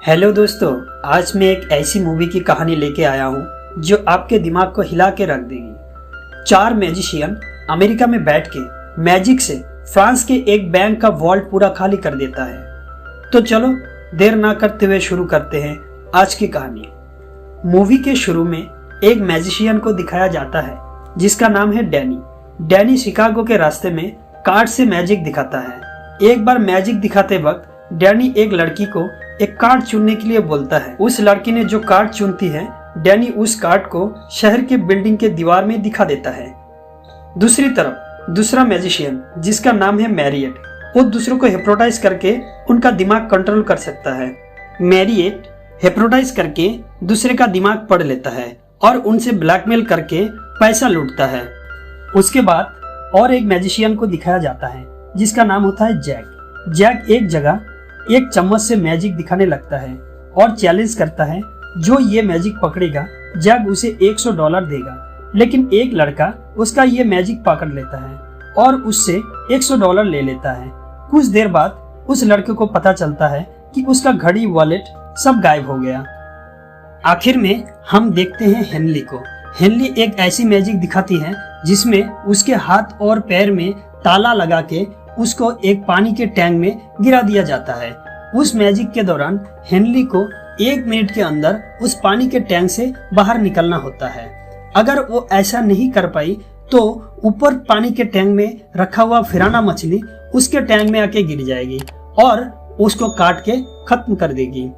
Hello दोस्तों, आज मैं एक ऐसी मूवी की कहानी लेके आया हूँ जो आपके दिमाग को हिला के रख देगी। 4 मैजिशियन अमेरिका में बैठ के मैजिक से फ्रांस के एक बैंक का वॉल्ट पूरा खाली कर देता है। तो चलो देर ना करते हुए शुरू करते हैं आज की कहानी। मूवी के शुरू में एक मैजिशियन को दिखाया जाता है जिसका नाम है डैनी। डैनी शिकागो के रास्ते में कार्ड से मैजिक दिखाता है। एक बार मैजिक दिखाते वक्त डैनी एक लड़की को एक कार्ड चुनने के लिए बोलता है। उस लड़की ने जो कार्ड चुनती है, डैनी उस कार्ड को शहर के बिल्डिंग के दीवार में दिखा देता है। दूसरी तरफ दूसरा मैजिशियन जिसका नाम है मैरियट, वो दूसरों को हिप्नोटाइज करके उनका दिमाग कंट्रोल कर सकता है। मैरियट हिप्नोटाइज करके दूसरे का दिमाग पढ़ लेता है और उनसे ब्लैकमेल करके पैसा लूटता है। उसके बाद और एक मैजिशियन को दिखाया जाता है जिसका नाम होता है जैक। जैक एक जगह एक चम्मच से मैजिक दिखाने लगता है और चैलेंज करता है जो ये मैजिक पकड़ेगा जैक उसे $100 देगा। लेकिन एक लड़का उसका ये मैजिक पकड़ लेता है और उससे $100 ले लेता है। कुछ देर बाद उस लड़के को पता चलता है कि उसका घड़ी, वॉलेट सब गायब हो गया। आखिर में हम देखते हैं हेनली को। हेनली एक ऐसी मैजिक दिखाती है जिसमें उसके हाथ और पैर में ताला लगा के उसको एक पानी के टैंक में गिरा दिया जाता है। उस मैजिक के दौरान हेनली को 1 मिनट के अंदर उस पानी के टैंक से बाहर निकलना होता है। अगर वो ऐसा नहीं कर पाई तो ऊपर पानी के टैंक में रखा हुआ फिराना मछली उसके टैंक में आके गिर जाएगी और उसको काट के खत्म कर देगी।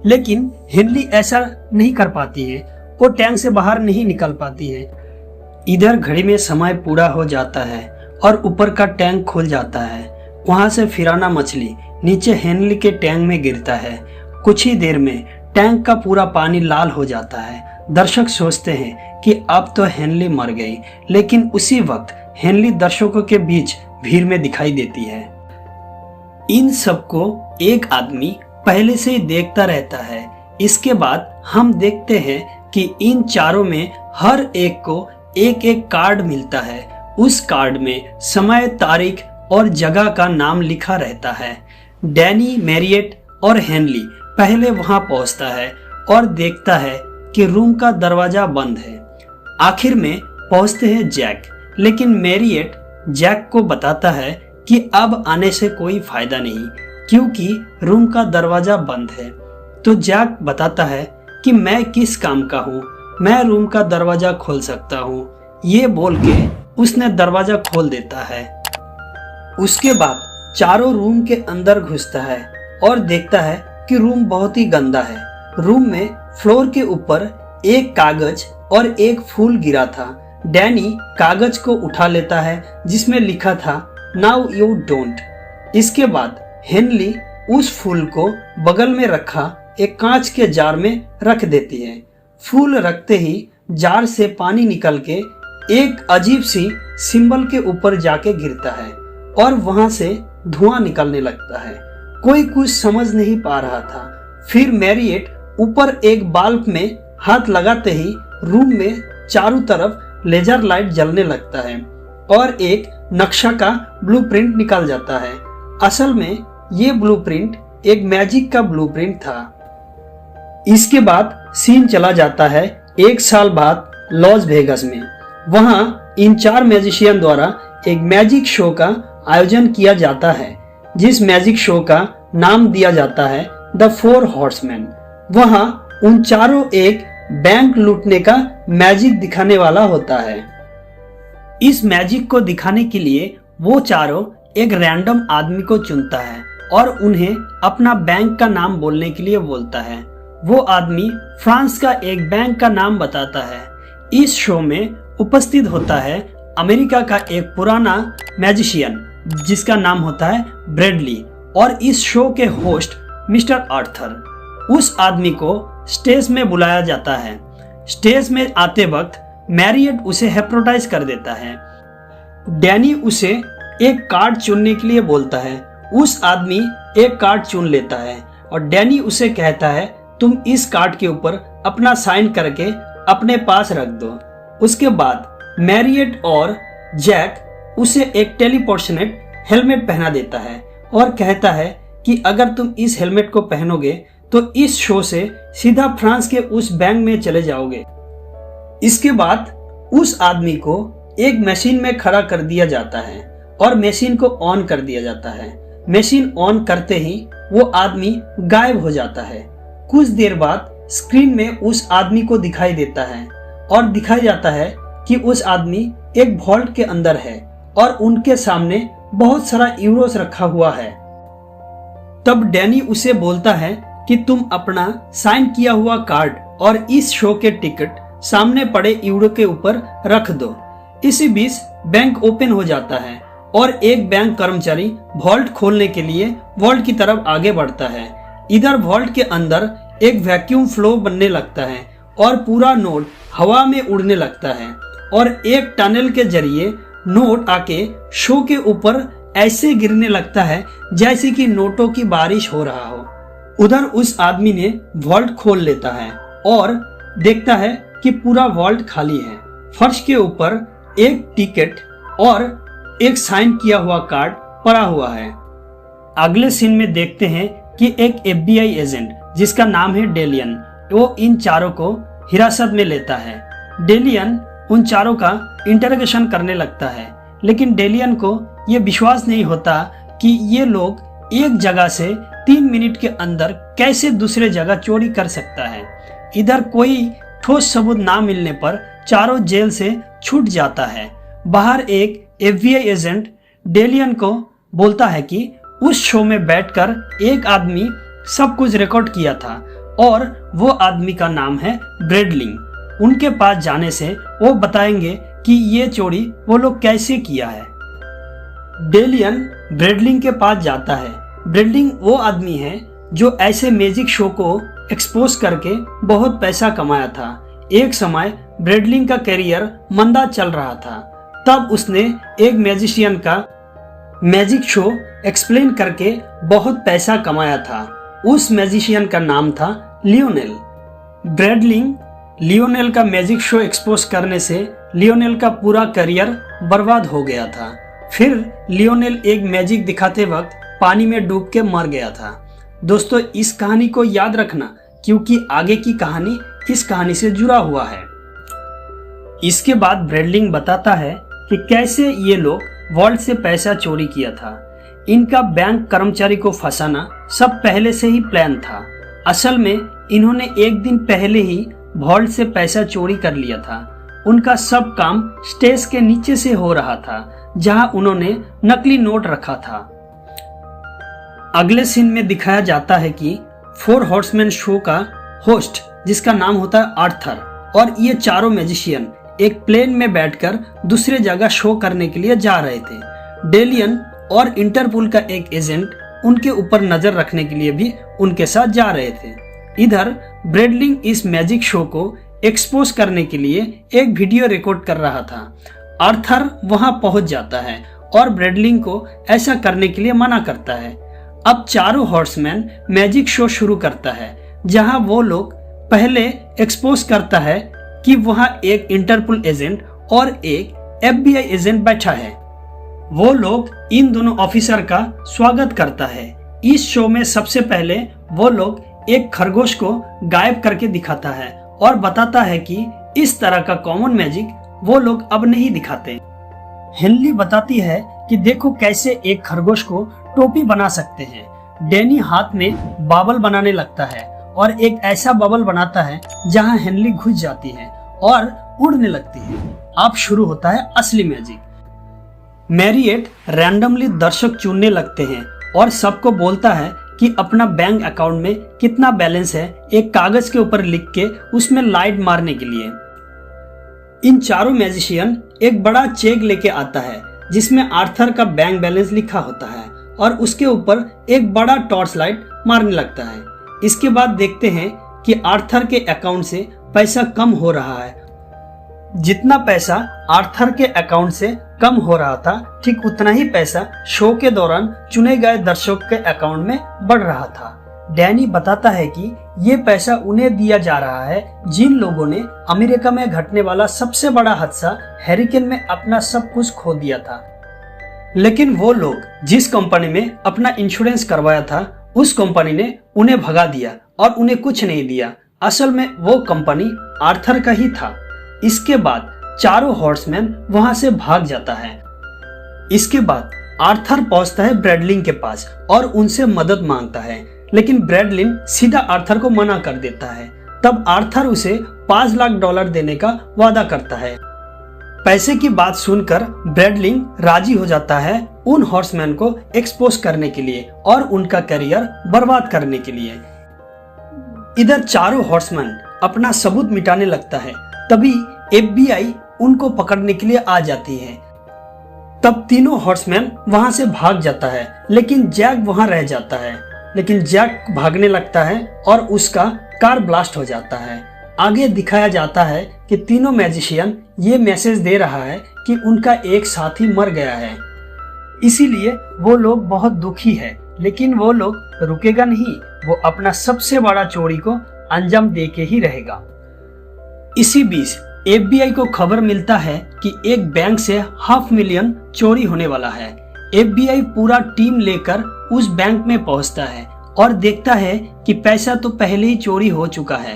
लेकिन हेनली ऐसा नहीं कर पाती है, वो टैंक से बाहर नहीं निकल पाती है। इधर घड़ी में समय पूरा हो जाता है और ऊपर का टैंक खुल जाता है। वहां से फिराना मछली नीचे हेनली के टैंक में गिरता है। कुछ ही देर में टैंक का पूरा पानी लाल हो जाता है। दर्शक सोचते हैं कि अब तो हेनली मर गई, लेकिन उसी वक्त हेनली दर्शकों के बीच भीड़ में दिखाई देती है। इन सबको एक आदमी पहले से ही देखता रहता है। इसके बाद हम देखते हैं कि इन चारों में हर एक को एक एक कार्ड मिलता है। उस कार्ड में समय, तारीख और जगह का नाम लिखा रहता है। डैनी, मैरियट और हेनली पहले वहां पहुंचता है और देखता है कि रूम का दरवाजा बंद है। आखिर में पहुंचते हैं जैक, लेकिन मैरियट जैक को बताता है कि अब आने से कोई फायदा नहीं क्योंकि रूम का दरवाजा बंद है। तो जैक बताता है कि मैं किस काम का हूँ, मैं रूम का दरवाजा खोल सकता हूँ। ये बोल के उसने दरवाजा खोल देता है। उसके बाद चारों रूम के अंदर घुसता है और देखता है कि रूम बहुत ही गंदा है। रूम में फ्लोर के ऊपर एक कागज और एक फूल गिरा था। डैनी कागज को उठा लेता है जिसमें लिखा था नाउ यू डोंट। इसके बाद हेनली उस फूल को बगल में रखा एक कांच के जार में रख देती है। फूल रखते ही जार से पानी निकल के एक अजीब सी सिंबल के ऊपर जाके गिरता है और वहां से धुआं निकलने लगता है। कोई कुछ समझ नहीं पा रहा था। फिर मैरियट ऊपर एक बल्ब में हाथ लगाते ही रूम में चारों तरफ लेजर लाइट जलने लगता है और एक नक्शा का ब्लूप्रिंट निकल जाता है। असल में ये ब्लूप्रिंट एक मैजिक का ब्लूप्रिंट था। इसके बाद सीन चला जाता है 1 साल बाद लॉस वेगास में। वहां इन 4 मैजिशियन द्वारा एक मैजिक शो का आयोजन किया जाता है जिस मैजिक शो का नाम दिया जाता है द 4 हॉर्समैन। वहां उन चारों एक बैंक लूटने का मैजिक दिखाने वाला होता है। इस मैजिक को दिखाने के लिए वो चारों एक रैंडम आदमी को चुनता है और उन्हें अपना बैंक का नाम बोलने के लिए बोलता है। वो आदमी फ्रांस का एक बैंक का नाम बताता है। इस शो में उपस्थित होता है अमेरिका का एक पुराना मैजिशियन जिसका नाम होता है ब्रैडली और इस शो के होस्ट मिस्टर आर्थर। उस आदमी को स्टेज में बुलाया जाता है। स्टेज में आते वक्त मैरियट उसे हिप्नोटाइज कर देता है। डैनी उसे एक कार्ड चुनने के लिए बोलता है। उस आदमी एक कार्ड चुन लेता है और डैनी उसे कहता है तुम इस कार्ड के ऊपर अपना साइन करके अपने पास रख दो। उसके बाद मैरियट और जैक उसे एक टेलीपोर्शनेट हेलमेट पहना देता है और कहता है कि अगर तुम इस हेलमेट को पहनोगे तो इस शो से सीधा फ्रांस के उस बैंक में चले जाओगे। इसके बाद उस आदमी को एक मशीन में खड़ा कर दिया जाता है और मशीन को ऑन कर दिया जाता है। मशीन ऑन करते ही वो आदमी गायब हो जाता है। कुछ देर बाद स्क्रीन में उस आदमी को दिखाई देता है और दिखाया जाता है कि उस आदमी एक वॉल्ट के अंदर है और उनके सामने बहुत सारा यूरोस रखा हुआ है। तब डैनी उसे बोलता है कि तुम अपना साइन किया हुआ कार्ड और इस शो के टिकट सामने पड़े यूरो के ऊपर रख दो। इसी बीच बैंक ओपन हो जाता है और एक बैंक कर्मचारी वॉल्ट खोलने के लिए वॉल्ट की तरफ आगे बढ़ता है। इधर वॉल्ट के अंदर एक वैक्यूम फ्लो बनने लगता है और पूरा नोट हवा में उड़ने लगता है और एक टनल के जरिए नोट आके शो के ऊपर ऐसे गिरने लगता है जैसे कि नोटों की बारिश हो रहा हो। उधर उस आदमी ने वॉल्ट खोल लेता है और देखता है कि पूरा वॉल्ट खाली है। फर्श के ऊपर एक टिकट और एक साइन किया हुआ कार्ड पड़ा हुआ है। अगले सीन में देखते हैं कि एक FBI एजेंट जिसका नाम है डेलियन, वो इन चारों को हिरासत में लेता है। डेलियन उन चारों का इंटरोगेशन करने लगता है, लेकिन डेलियन को यह विश्वास नहीं होता कि ये लोग एक जगह से 3 मिनट के अंदर कैसे दूसरे जगह चोरी कर सकता है। इधर कोई ठोस सबूत ना मिलने पर चारों जेल से छूट जाता है। बाहर एक FBI एजेंट डेलियन को बोलता है कि उस शो में बैठकर एक आदमी सब कुछ रिकॉर्ड किया था और वो आदमी का नाम है ब्रेडलिंग। उनके पास जाने से वो बताएंगे कि ये चोरी वो लोग कैसे किया है। डेलियन ब्रेडलिंग के पास जाता है। ब्रेडलिंग वो आदमी है जो ऐसे मैजिक शो को एक्सपोज करके बहुत पैसा कमाया था। एक समय ब्रेडलिंग का करियर मंदा चल रहा था, तब उसने एक मैजिशियन का मैजिक शो एक्सप्लेन करके बहुत पैसा कमाया था। उस मैजिशियन का नाम था लियोनेल। ब्रेडलिंग लियोनेल का मैजिक शो एक्सपोज करने से लियोनेल का पूरा करियर बर्बाद हो गया था। फिर लियोनेल एक मैजिक दिखाते वक्त पानी में डूब के मर गया था। दोस्तों, इस कहानी को याद रखना क्योंकि आगे की कहानी इस कहानी से जुड़ा हुआ है। इसके बाद ब्रेडलिंग बताता है कि कैसे ये लोग वॉल्ट से पैसा चोरी किया था। इनका बैंक कर्मचारी को फंसाना सब पहले से ही प्लान था। असल में इन्होंने एक दिन पहले ही वॉल्ट से पैसा चोरी कर लिया था। उनका सब काम स्टेज के नीचे से हो रहा था जहां उन्होंने नकली नोट रखा था। अगले सीन में दिखाया जाता है कि 4 हॉर्समैन शो का होस्ट जिसका नाम होता है आर्थर और ये चारों मैजिशियन एक प्लेन में बैठकर दूसरे जगह शो करने के लिए जा रहे थे। डेलियन और इंटरपोल का एक एजेंट उनके ऊपर नजर रखने के लिए भी उनके साथ जा रहे थे। इधर ब्रेडलिंग इस मैजिक शो को एक्सपोज करने के लिए एक वीडियो रिकॉर्ड कर रहा था। आर्थर वहां पहुंच जाता है और ब्रेडलिंग को ऐसा करने के लिए मना करता है। अब चारों हॉर्समैन मैजिक शो शुरू करता है जहां वो लोग पहले एक्सपोज करता है कि वहां एक इंटरपोल एजेंट और एक FBI एजेंट बैठा है। वो लोग इन दोनों ऑफिसर का स्वागत करता है। इस शो में सबसे पहले वो लोग एक खरगोश को गायब करके दिखाता है और बताता है कि इस तरह का कॉमन मैजिक वो लोग अब नहीं दिखाते। हेनली बताती है कि देखो कैसे एक खरगोश को टोपी बना सकते हैं। डैनी हाथ में बबल बनाने लगता है और एक ऐसा बबल बनाता है जहां हेनली घुस जाती है और उड़ने लगती है। अब शुरू होता है असली मैजिक। मैरिएट रैंडमली दर्शक चुनने लगते हैं और सबको बोलता है कि अपना बैंक अकाउंट में कितना बैलेंस है एक कागज के ऊपर लिख के उसमें लाइट मारने के लिए। इन चारों मैजिशियन एक बड़ा चेक लेके आता है जिसमें आर्थर का बैंक बैलेंस लिखा होता है और उसके ऊपर एक बड़ा टॉर्च लाइट मारने लगता है। इसके बाद देखते हैं कि आर्थर के अकाउंट से पैसा कम हो रहा है। जितना पैसा आर्थर के अकाउंट से कम हो रहा था ठीक उतना ही पैसा शो के दौरान चुने गए दर्शक के अकाउंट में बढ़ रहा था। डैनी बताता है कि ये पैसा उन्हें दिया जा रहा है जिन लोगों ने अमेरिका में घटने वाला सबसे बड़ा हादसा हैरिकेन में अपना सब कुछ खो दिया था। लेकिन वो लोग जिस कंपनी में अपना इंश्योरेंस करवाया था उस कंपनी ने उन्हें भगा दिया और उन्हें कुछ नहीं दिया। असल में वो कंपनी आर्थर का ही था। इसके बाद चारों हॉर्समैन वहां से भाग जाता है। इसके बाद आर्थर पहुंचता है ब्रैडलिन के पास और उनसे मदद मांगता है, लेकिन ब्रैडलिन सीधा आर्थर को मना कर देता है। तब आर्थर उसे $5 लाख देने का वादा करता है। पैसे की बात सुनकर ब्रैडलिन राजी हो जाता है उन हॉर्समैन को एक्सपोज करने के लिए और उनका करियर बर्बाद करने के लिए। इधर चारों हॉर्समैन अपना सबूत मिटाने लगता है। तभी FBI उनको पकड़ने के लिए आ जाती है। तब तीनों हॉर्समैन वहां से भाग जाता है, लेकिन जैक वहां रह जाता है। लेकिन जैक भागने लगता है और उसका कार ब्लास्ट हो जाता है। आगे दिखाया जाता है कि तीनों मैजिशियन ये मैसेज दे रहा है कि उनका एक साथी मर गया है, इसीलिए वो लोग बहुत दुखी है। लेकिन वो लोग रुकेगा नहीं, वो अपना सबसे बड़ा चोरी को अंजाम दे के ही रहेगा। इसी बीच FBI को खबर मिलता है कि एक बैंक से $500,000 चोरी होने वाला है। FBI पूरा टीम लेकर उस बैंक में पहुंचता है और देखता है कि पैसा तो पहले ही चोरी हो चुका है।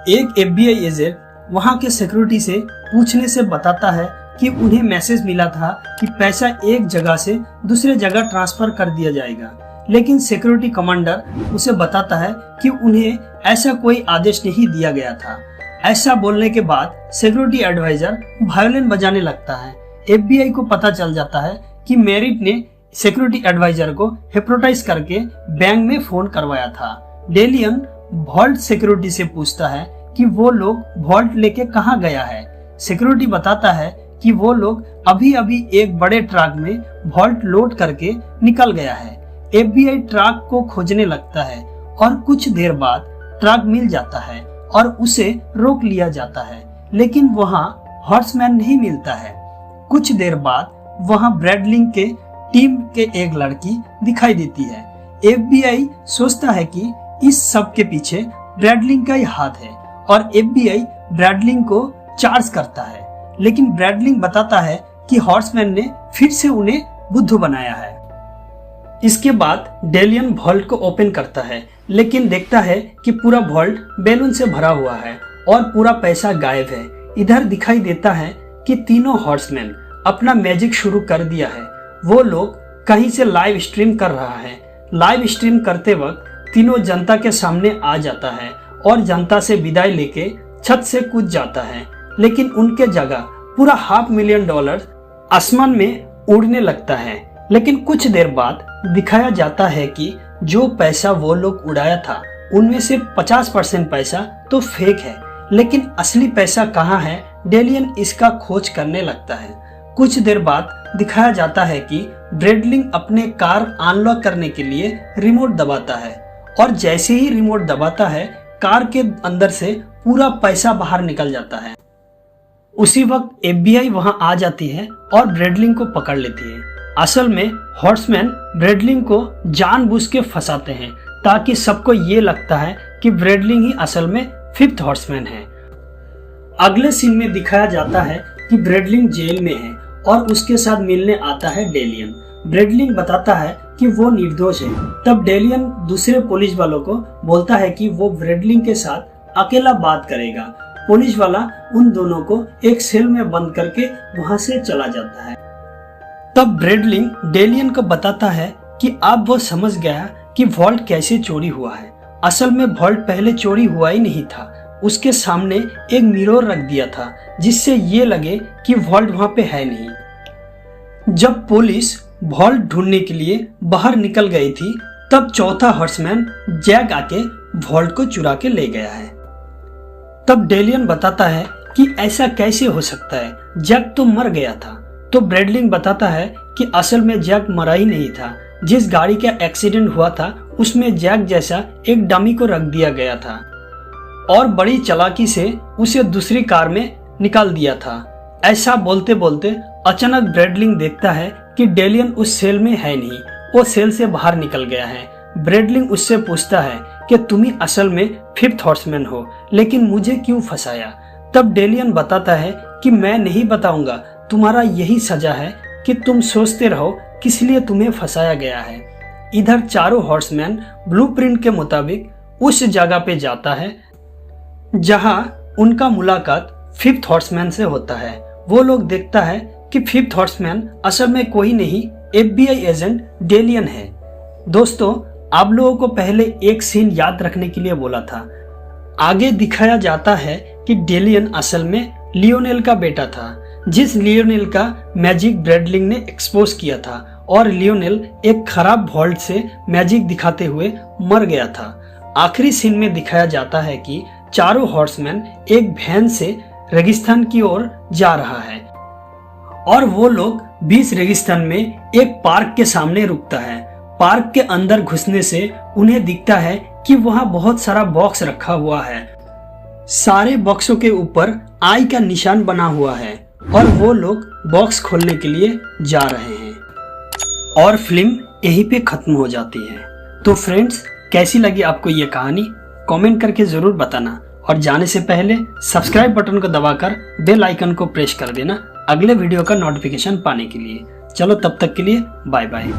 एक FBI एजेंट वहां के सिक्योरिटी से पूछने से बताता है कि उन्हें मैसेज मिला था कि पैसा एक जगह से दूसरे जगह ट्रांसफर कर दिया जाएगा, लेकिन सिक्योरिटी कमांडर उसे बताता है कि उन्हें ऐसा कोई आदेश नहीं दिया गया था। ऐसा बोलने के बाद सिक्योरिटी एडवाइजर वायोलिन बजाने लगता है। FBI को पता चल जाता है कि मेरिट ने सिक्योरिटी एडवाइजर को हिप्नोटाइज करके बैंक में फोन करवाया था। डेलियन वॉल्ट सिक्योरिटी से पूछता है कि वो लोग वॉल्ट लेके कहाँ गया है। सिक्योरिटी बताता है कि वो लोग अभी अभी एक बड़े ट्रक में वॉल्ट लोड करके निकल गया है। FBI ट्रक को खोजने लगता है और कुछ देर बाद ट्रक मिल जाता है और उसे रोक लिया जाता है, लेकिन वहां हॉर्समैन नहीं मिलता है। कुछ देर बाद वहां ब्रैडलिन के टीम के एक लड़की दिखाई देती है। FBI सोचता है कि इस सब के पीछे ब्रैडलिन का ही हाथ है और FBI ब्रैडलिन को चार्ज करता है, लेकिन ब्रैडलिन बताता है कि हॉर्समैन ने फिर से उन्हें बुद्धू बनाया है। इसके बाद डेलियन वॉल्ट को ओपन करता है, लेकिन देखता है कि पूरा वॉल्ट बैलून से भरा हुआ है और पूरा पैसा गायब है। इधर दिखाई देता है कि तीनों हॉर्समैन अपना मैजिक शुरू कर दिया है। वो लोग कहीं से लाइव स्ट्रीम कर रहा है। लाइव स्ट्रीम करते वक्त तीनों जनता के सामने आ जाता है और जनता से विदाई लेके छत से कूद जाता है, लेकिन उनके जगह पूरा $500,000 आसमान में उड़ने लगता है। लेकिन कुछ देर बाद दिखाया जाता है कि जो पैसा वो लोग उड़ाया था उनमें से 50% पैसा तो फेक है, लेकिन असली पैसा कहाँ है डेलियन इसका खोज करने लगता है। कुछ देर बाद दिखाया जाता है कि ब्रैडलिन अपने कार अनलॉक करने के लिए रिमोट दबाता है और जैसे ही रिमोट दबाता है कार के अंदर से पूरा पैसा बाहर निकल जाता है। उसी वक्त FBI वहां आ जाती है और ब्रैडलिन को पकड़ लेती है। असल में हॉर्समैन ब्रैडलिन को जानबूझ के फंसाते हैं ताकि सबको ये लगता है कि ब्रैडलिन ही असल में 5th हॉर्समैन है। अगले सीन में दिखाया जाता है कि ब्रैडलिन जेल में है और उसके साथ मिलने आता है डेलियन। ब्रैडलिन बताता है कि वो निर्दोष है। तब डेलियन दूसरे पुलिस वालों को बोलता है कि वो ब्रैडलिन के साथ अकेला बात करेगा। पुलिस वाला उन दोनों को एक सेल में बंद करके वहां से चला जाता है। तब ब्रैडलिन डेलियन को बताता है कि अब वो समझ गया कि वॉल्ट कैसे चोरी हुआ है। असल में वॉल्ट पहले चोरी हुआ ही नहीं था, उसके सामने एक मिरर रख दिया था जिससे ये लगे कि वॉल्ट वहां पे है नहीं। जब पुलिस वॉल्ट ढूंढने के लिए बाहर निकल गई थी तब चौथा हॉर्समैन जैक आके वॉल्ट को चुरा के ले गया है। तब डेलियन बताता है कि ऐसा कैसे हो सकता है, जैक तो मर गया था। तो ब्रैडलिन बताता है कि असल में जैक मरा ही नहीं था, जिस गाड़ी का एक्सीडेंट हुआ था उसमें जैक जैसा एक डमी को रख दिया गया था और बड़ी चालाकी से उसे दूसरी कार में निकाल दिया था। ऐसा बोलते बोलते अचानक ब्रैडलिन देखता है कि डेलियन उस सेल में है नहीं, वो सेल से बाहर निकल गया है। ब्रैडलिन उससे पूछता है कि तुम ही असल में 5th हॉर्समैन हो, लेकिन मुझे क्यों फंसाया। तब डेलियन बताता है कि मैं नहीं बताऊंगा, तुम्हारा यही सजा है कि तुम सोचते रहो किस लिए तुम्हें फंसाया गया है। इधर चारों हॉर्समैन ब्लूप्रिंट के मुताबिक उस जगह पे जाता है जहां उनका मुलाकात फिफ्थ हॉर्समैन से होता है। वो लोग देखता है कि फिफ्थ हॉर्समैन असल में कोई नहीं, FBI एजेंट डेलियन है। दोस्तों, आप लोगों को पहले एक सीन याद रखने के लिए बोला था। आगे दिखाया जाता है कि डेलियन असल में लियोनेल का बेटा था, जिस लियोनेल का मैजिक ब्रैडलिंग ने एक्सपोज किया था और लियोनेल एक खराब वॉल्ट से मैजिक दिखाते हुए मर गया था। आखिरी सीन में दिखाया जाता है कि चारों हॉर्समैन एक वैन से रेगिस्तान की ओर जा रहा है और वो लोग बीच रेगिस्तान में एक पार्क के सामने रुकता है। पार्क के अंदर घुसने से उन्हें दिखता है कि वहां बहुत सारा बॉक्स रखा हुआ है। सारे बॉक्सों के ऊपर आई का निशान बना हुआ है और वो लोग बॉक्स खोलने के लिए जा रहे हैं और फिल्म यहीं पे खत्म हो जाती है। तो फ्रेंड्स, कैसी लगी आपको ये कहानी कमेंट करके जरूर बताना और जाने से पहले सब्सक्राइब बटन को दबाकर बेल आइकन को प्रेस कर देना अगले वीडियो का नोटिफिकेशन पाने के लिए। चलो तब तक के लिए बाय बाय।